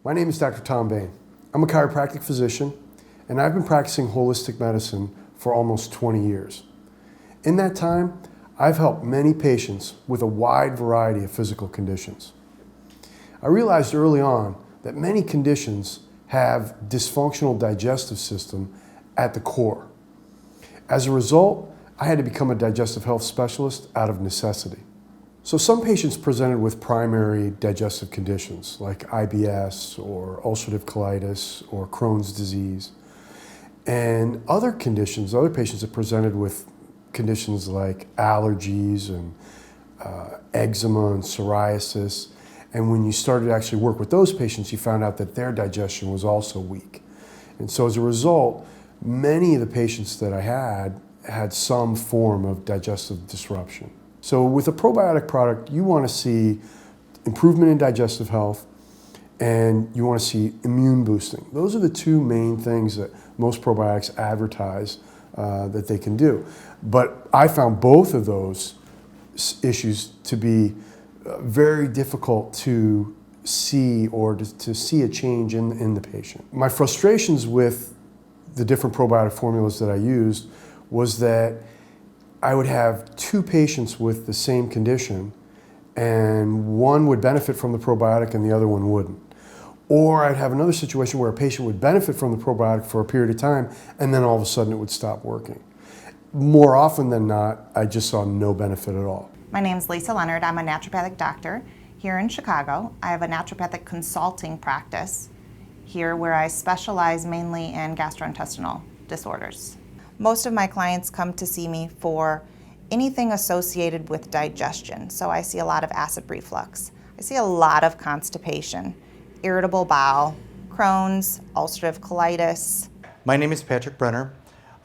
My name is Dr. Tom Bayne. I'm a chiropractic physician, and I've been practicing holistic medicine for almost 20 years. In that time, I've helped many patients with a wide variety of physical conditions. I realized early on that many conditions have dysfunctional digestive system at the core. As a result, I had to become a digestive health specialist out of necessity. So some patients presented with primary digestive conditions like IBS or ulcerative colitis or Crohn's disease. And other patients that presented with conditions like allergies and eczema and psoriasis. And when you started to actually work with those patients, you found out that their digestion was also weak. And so as a result, many of the patients that I had some form of digestive disruption. So with a probiotic product, you want to see improvement in digestive health and you want to see immune boosting. Those are the two main things that most probiotics advertise that they can do. But I found both of those issues to be very difficult to see or to see a change in the patient. My frustrations with the different probiotic formulas that I used was that I would have two patients with the same condition and one would benefit from the probiotic and the other one wouldn't. Or I'd have another situation where a patient would benefit from the probiotic for a period of time and then all of a sudden it would stop working. More often than not, I just saw no benefit at all. My name's Lisa Leonard. I'm a naturopathic doctor here in Chicago. I have a naturopathic consulting practice here where I specialize mainly in gastrointestinal disorders. Most of my clients come to see me for anything associated with digestion. So I see a lot of acid reflux. I see a lot of constipation, irritable bowel, Crohn's, ulcerative colitis. My name is Patrick Brenner.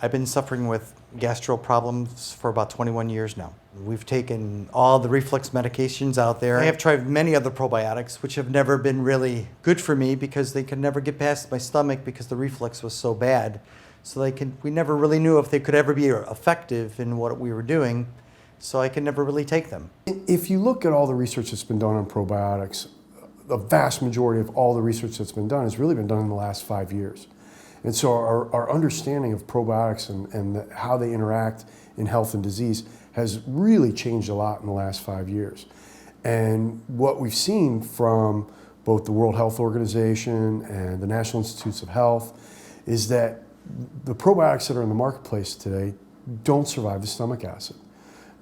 I've been suffering with gastro problems for about 21 years now. We've taken all the reflux medications out there. I have tried many other probiotics, which have never been really good for me because they could never get past my stomach because the reflux was so bad. So we never really knew if they could ever be effective in what we were doing, so I could never really take them. If you look at all the research that's been done on probiotics, the vast majority of all the research that's been done has really been done in the last 5 years. And so our understanding of probiotics and how they interact in health and disease has really changed a lot in the last 5 years. And what we've seen from both the World Health Organization and the National Institutes of Health is that the probiotics that are in the marketplace today don't survive the stomach acid.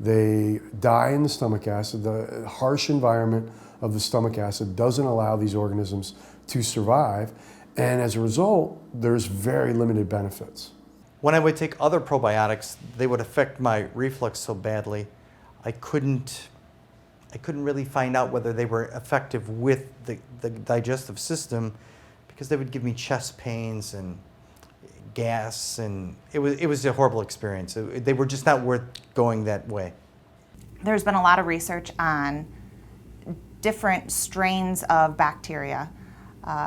They die in the stomach acid. The harsh environment of the stomach acid doesn't allow these organisms to survive. And as a result, there's very limited benefits. When I would take other probiotics, they would affect my reflux so badly, I couldn't really find out whether they were effective with the digestive system because they would give me chest pains and gas, and it was a horrible experience. They were just not worth going that way. There's been a lot of research on different strains of bacteria,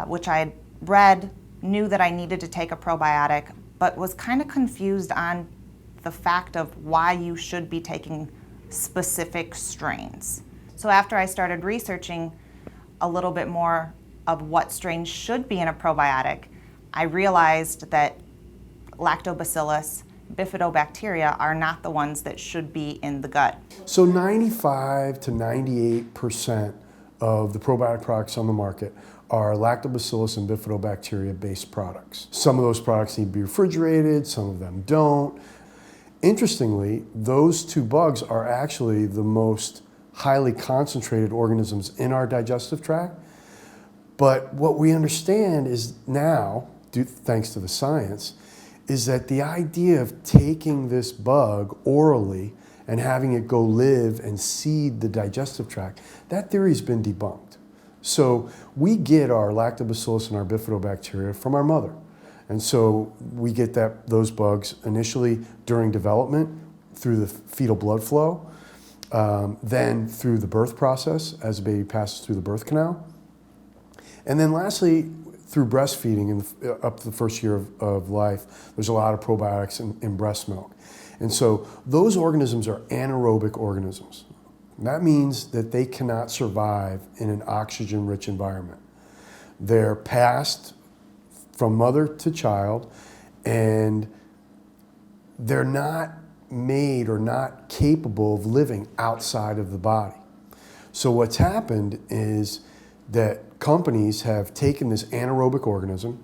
which I read, knew that I needed to take a probiotic, but was kind of confused on the fact of why you should be taking specific strains. So after I started researching a little bit more of what strains should be in a probiotic, I realized that lactobacillus, bifidobacteria are not the ones that should be in the gut. So 95 to 98% of the probiotic products on the market are lactobacillus and bifidobacteria based products. Some of those products need to be refrigerated, some of them don't. Interestingly, those two bugs are actually the most highly concentrated organisms in our digestive tract. But what we understand is now, thanks to the science, is that the idea of taking this bug orally and having it go live and seed the digestive tract, that theory has been debunked. So we get our lactobacillus and our bifidobacteria from our mother. And so we get those bugs initially during development through the fetal blood flow, then through the birth process as a baby passes through the birth canal, and then lastly through breastfeeding up to the first year of life. There's a lot of probiotics in breast milk. And so those organisms are anaerobic organisms. That means that they cannot survive in an oxygen-rich environment. They're passed from mother to child, and they're not made or not capable of living outside of the body. So what's happened is that companies have taken this anaerobic organism,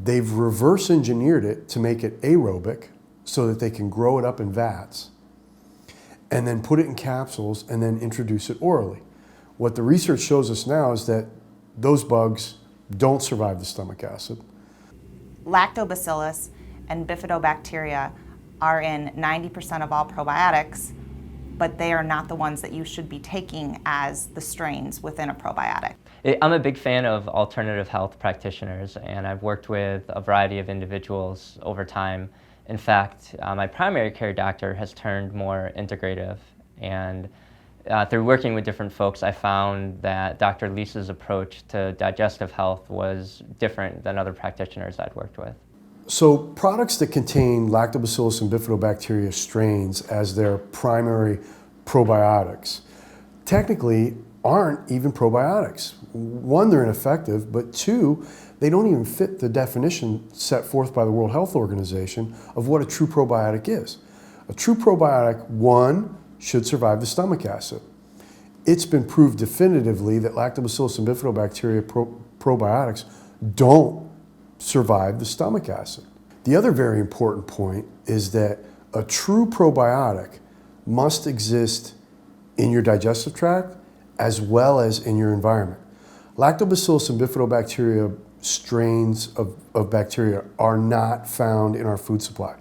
they've reverse engineered it to make it aerobic so that they can grow it up in vats, and then put it in capsules and then introduce it orally. What the research shows us now is that those bugs don't survive the stomach acid. Lactobacillus and bifidobacteria are in 90% of all probiotics, but they are not the ones that you should be taking as the strains within a probiotic. I'm a big fan of alternative health practitioners, and I've worked with a variety of individuals over time. In fact, my primary care doctor has turned more integrative, and through working with different folks, I found that Dr. Lisa's approach to digestive health was different than other practitioners I'd worked with. So products that contain Lactobacillus and bifidobacteria strains as their primary probiotics technically aren't even probiotics. One, they're ineffective, but two, they don't even fit the definition set forth by the World Health Organization of what a true probiotic is. A true probiotic, one, should survive the stomach acid. It's been proved definitively that Lactobacillus and bifidobacteria probiotics don't survive the stomach acid. The other very important point is that a true probiotic must exist in your digestive tract as well as in your environment. Lactobacillus and bifidobacteria strains of bacteria are not found in our food supply.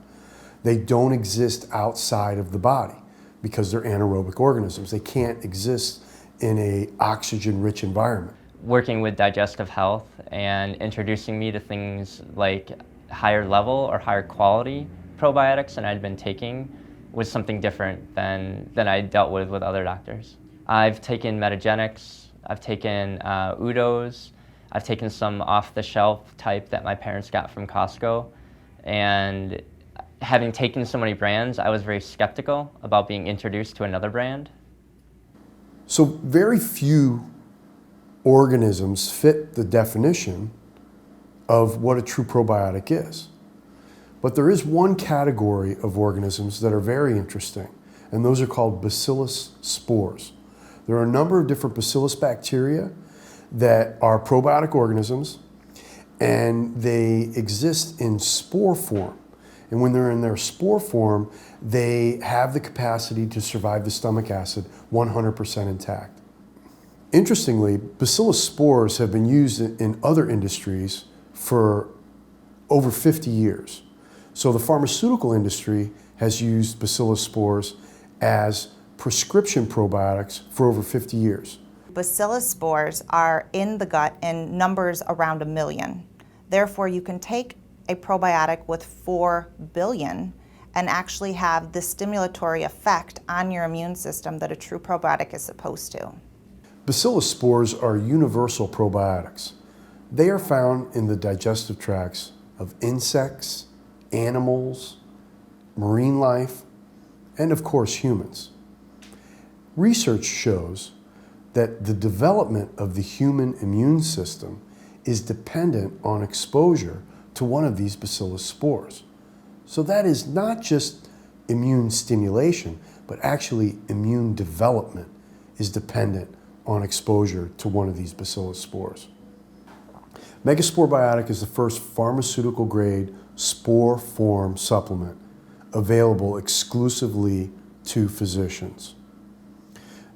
They don't exist outside of the body because they're anaerobic organisms. They can't exist in an oxygen-rich environment. Working with digestive health and introducing me to things like higher level or higher quality probiotics than I'd been taking was something different than I dealt with other doctors. I've taken Metagenics, I've taken Udos, I've taken some off-the-shelf type that my parents got from Costco, and having taken so many brands, I was very skeptical about being introduced to another brand. So very few organisms fit the definition of what a true probiotic is. But there is one category of organisms that are very interesting, and those are called bacillus spores. There are a number of different bacillus bacteria that are probiotic organisms, and they exist in spore form. And when they're in their spore form, they have the capacity to survive the stomach acid 100% intact. Interestingly, bacillus spores have been used in other industries for over 50 years. So the pharmaceutical industry has used bacillus spores as prescription probiotics for over 50 years. Bacillus spores are in the gut in numbers around 1 million. Therefore, you can take a probiotic with 4 billion and actually have the stimulatory effect on your immune system that a true probiotic is supposed to. Bacillus spores are universal probiotics. They are found in the digestive tracts of insects, animals, marine life, and of course humans. Research shows that the development of the human immune system is dependent on exposure to one of these bacillus spores. So that is not just immune stimulation, but actually immune development is dependent on exposure to one of these bacillus spores. MegaSporeBiotic is the first pharmaceutical grade spore form supplement available exclusively to physicians.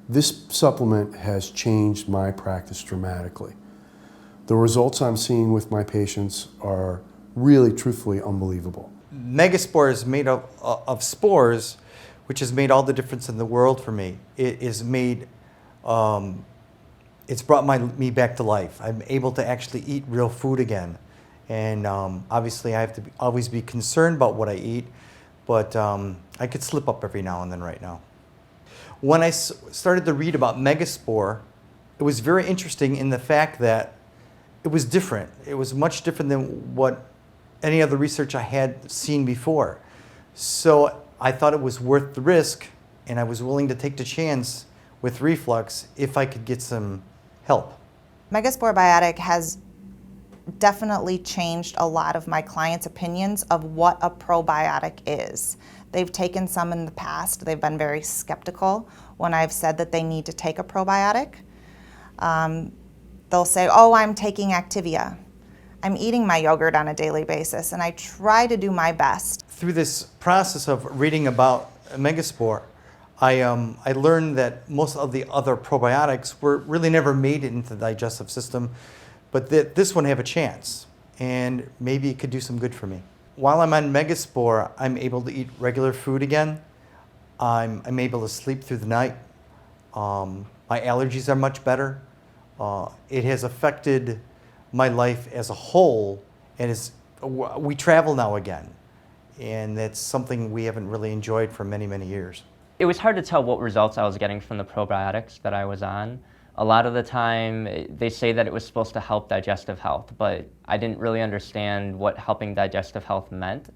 This supplement has changed my practice dramatically. The results I'm seeing with my patients are really, truthfully unbelievable. MegaSpore is made of spores, which has made all the difference in the world for me. It is made, it's brought me back to life. I'm able to actually eat real food again. And obviously I have to always be concerned about what I eat, but I could slip up every now and then right now. When I started to read about MegaSpore, it was very interesting in the fact that it was different. It was much different than what any other research I had seen before. So I thought it was worth the risk, and I was willing to take the chance with reflux if I could get some help. MegaSporeBiotic has definitely changed a lot of my clients' opinions of what a probiotic is. They've taken some in the past. They've been very skeptical when I've said that they need to take a probiotic. They'll say, oh, I'm taking Activia. I'm eating my yogurt on a daily basis, and I try to do my best. Through this process of reading about MegaSpore, I learned that most of the other probiotics were really never made it into the digestive system, but that this one have a chance, and maybe it could do some good for me. While I'm on MegaSpore, I'm able to eat regular food again. I'm able to sleep through the night. My allergies are much better. It has affected my life as a whole, and we travel now again, and that's something we haven't really enjoyed for many, many years. It was hard to tell what results I was getting from the probiotics that I was on. A lot of the time, they say that it was supposed to help digestive health, but I didn't really understand what helping digestive health meant.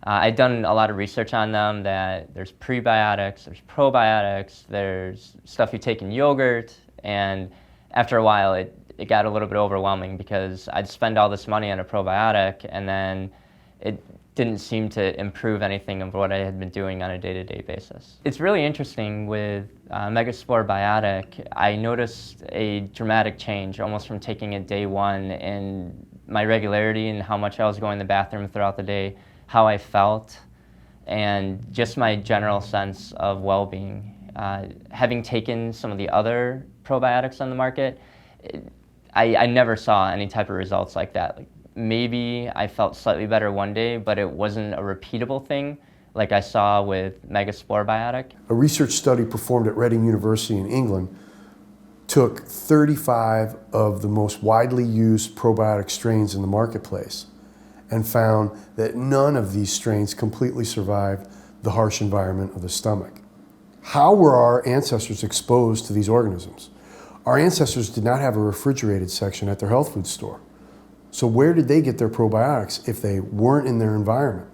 I'd done a lot of research on them, that there's prebiotics, there's probiotics, there's stuff you take in yogurt, and after a while it got a little bit overwhelming because I'd spend all this money on a probiotic and then it didn't seem to improve anything of what I had been doing on a day-to-day basis. It's really interesting with MegaSporeBiotic. I noticed a dramatic change almost from taking it day one in my regularity and how much I was going to the bathroom throughout the day, how I felt, and just my general sense of well-being. Having taken some of the other probiotics on the market, I never saw any type of results like that. Maybe I felt slightly better one day, but it wasn't a repeatable thing like I saw with MegaSporeBiotic. A research study performed at Reading University in England took 35 of the most widely used probiotic strains in the marketplace and found that none of these strains completely survived the harsh environment of the stomach. How were our ancestors exposed to these organisms? Our ancestors did not have a refrigerated section at their health food store. So where did they get their probiotics if they weren't in their environment?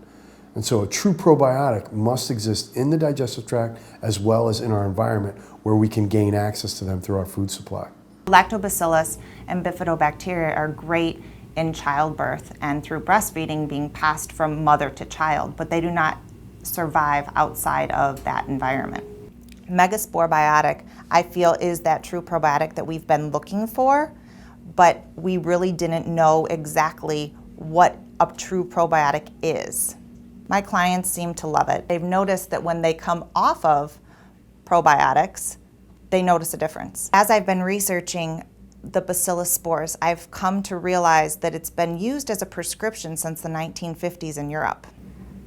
And so a true probiotic must exist in the digestive tract as well as in our environment where we can gain access to them through our food supply. Lactobacillus and bifidobacteria are great in childbirth and through breastfeeding being passed from mother to child, but they do not survive outside of that environment. MegaSporeBiotic, I feel, is that true probiotic that we've been looking for, but we really didn't know exactly what a true probiotic is. My clients seem to love it. They've noticed that when they come off of probiotics, they notice a difference. As I've been researching the bacillus spores, I've come to realize that it's been used as a prescription since the 1950s in Europe.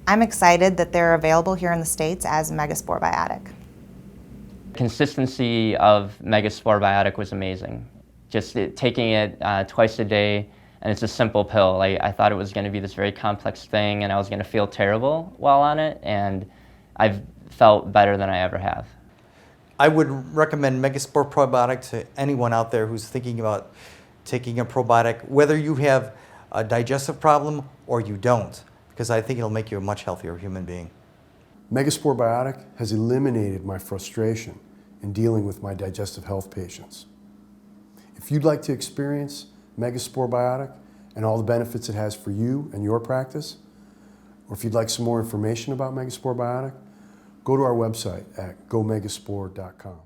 I'm excited that they're available here in the States as MegaSporeBiotic. Consistency of MegaSporeBiotic was amazing. Just taking it twice a day, and it's a simple pill. I thought it was going to be this very complex thing, and I was going to feel terrible while on it, and I've felt better than I ever have. I would recommend MegaSporeBiotic to anyone out there who's thinking about taking a probiotic, whether you have a digestive problem or you don't, because I think it'll make you a much healthier human being. MegaSporeBiotic has eliminated my frustration in dealing with my digestive health patients. If you'd like to experience MegaSporeBiotic and all the benefits it has for you and your practice, or if you'd like some more information about MegaSporeBiotic, go to our website at gomegaspore.com.